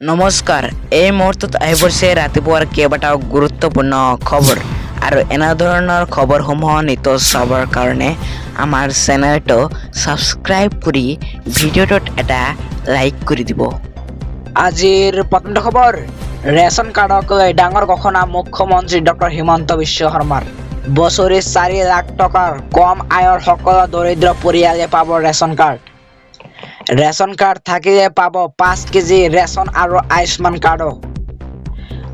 নমস্কাৰ। এই মুহূৰ্তত আহি পৰিছে ৰাতিপুৱাৰ কেইবাটাও গুৰুত্বপূৰ্ণ খবৰ আৰু এনে ধৰণৰ খবৰসমূহ নিতৌ চাবৰ কাৰণে আমাৰ চেনেলটো ছাবস্ক্ৰাইব কৰি ভিডিঅ'টোত এটা লাইক কৰি দিব। আজিৰ প্ৰথমটো খবৰ, ৰেচন কাৰ্ডক লৈ ডাঙৰ ঘোষণা মুখ্যমন্ত্ৰী ডক্টৰ হিমন্ত বিশ্ব শৰ্মাৰ। বছৰি 4 লাখ টকাৰ কম আয়ৰ সকলো দৰিদ্ৰ পৰিয়ালে পাব ৰেচন কাৰ্ড। ৰেচন কাৰ্ড থাকিলে পাব 5 কেজি ৰেচন আৰু আয়ুষ্মান কাৰ্ডো।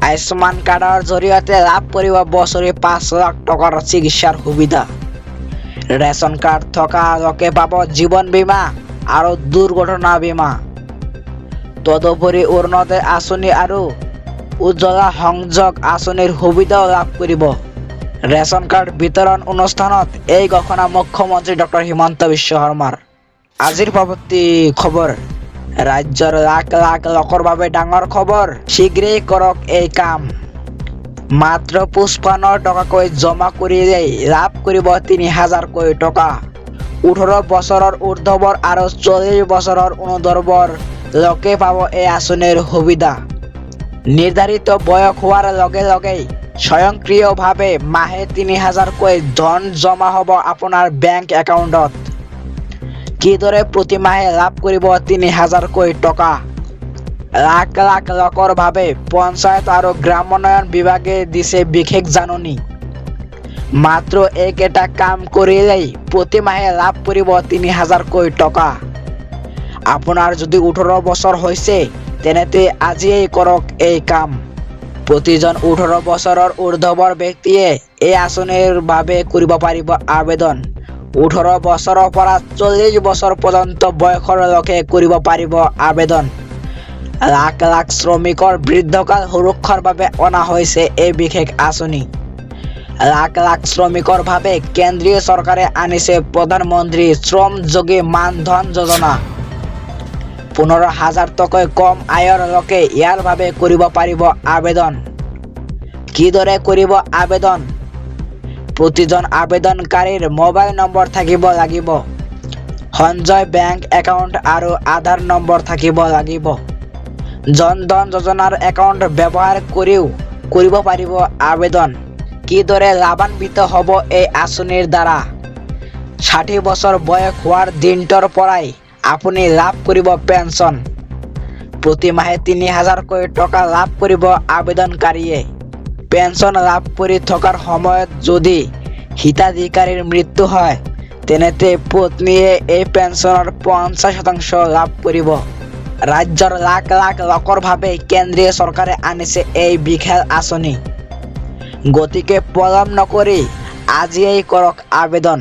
আয়ুষ্মান কাৰ্ডৰ জৰিয়তে লাভ কৰিব বছৰি 5 লাখ টকাৰ চিকিৎসাৰ সুবিধা। ৰেচন কাৰ্ড থকা লোকে পাব জীৱন বীমা আৰু দুৰ্ঘটনা বীমা। তদুপৰি অৰুণোদয় আঁচনি আৰু উজ্জ্বলা সংযোগ আঁচনিৰ সুবিধাও লাভ কৰিব। ৰেচন কাৰ্ড বিতৰণ অনুষ্ঠানত এই ঘোষণা মুখ্যমন্ত্ৰী ডক্টৰ হিমন্ত বিশ্ব শৰ্মাৰ। আজিৰ পৰৱৰ্তী খবৰ, ৰাজ্যৰ লাখ লাখ লোকৰ বাবে ডাঙৰ খবৰ, শীঘ্ৰেই কৰক এই কাম। মাত্ৰ 55 টকাকৈ জমা কৰিলেই লাভ কৰিব 3000 টকা। 18 বছৰৰ ঊৰ্ধ্বৰ আৰু 40 বছৰৰ অনুৰ্ধ্বৰ লোকে পাব এই আঁচনিৰ সুবিধা। নিৰ্ধাৰিত বয়স হোৱাৰ লগে লগেই স্বয়ংক্ৰিয়ভাৱে মাহে 3000 ধন জমা হ'ব আপোনাৰ বেংক একাউণ্টত। কিদৰে প্ৰতি মাহে লাভ কৰিব 3000 টকা? লাখ লাখ লোকৰ বাবে পঞ্চায়ত আৰু গ্ৰামোন্নয়ন বিভাগে দিছে বিশেষ জাননী। মাত্ৰ এইকেইটা কাম কৰিলেই প্ৰতি মাহে লাভ কৰিব 3000 টকা। আপোনাৰ যদি 18 বছৰ হৈছে তেন্তে আজিয়েই কৰক এই কাম। প্ৰতিজন 18 বছৰৰ ঊৰ্ধ্বৰ ব্যক্তিয়ে এই আঁচনিৰ বাবে কৰিব পাৰিব আবেদন। 18 বছৰৰ পৰা 40 বছৰ পৰ্যন্ত বয়সৰ লোকে কৰিব পাৰিব আবেদন। লাখ লাখ শ্ৰমিকৰ বৃদ্ধকাল সুৰক্ষাৰ বাবে অনা হৈছে এই বিশেষ আঁচনি। লাখ লাখ শ্ৰমিকৰ বাবে কেন্দ্ৰীয় চৰকাৰে আনিছে প্ৰধানমন্ত্ৰী শ্ৰম যোগী মান-ধন যোজনা। 15,000 টকাকৈ কম আয়ৰ লোকে ইয়াৰ বাবে কৰিব পাৰিব আবেদন। কিদৰে কৰিব আবেদন? প্ৰতিজন আবেদনকাৰীৰ মোবাইল নম্বৰ থাকিব লাগিব, সঞ্চয় বেংক একাউণ্ট আৰু আধাৰ নম্বৰ থাকিব লাগিব। জন ধন যোজনাৰ একাউণ্ট ব্যৱহাৰ কৰিও কৰিব পাৰিব আবেদন। কিদৰে লাভান্বিত হ'ব এই আঁচনিৰ দ্বাৰা? 60 বছৰ বয়স হোৱাৰ দিনটোৰ পৰাই আপুনি লাভ কৰিব পেঞ্চন। প্ৰতি মাহে 3000 টকা লাভ কৰিব আবেদনকাৰীয়ে। পেঞ্চন লাভ কৰি থকাৰ সময়ত যদি হিতাধিকাৰীৰ মৃত্যু হয় তেন্তে পত্নীয়ে এই পেঞ্চনৰ 50% লাভ কৰিব। ৰাজ্যৰ লাখ লাখ লোকৰ বাবে কেন্দ্ৰীয় চৰকাৰে আনিছে এই বিশেষ আঁচনি। গতিকে পলম নকৰি আজিয়েই কৰক আবেদন।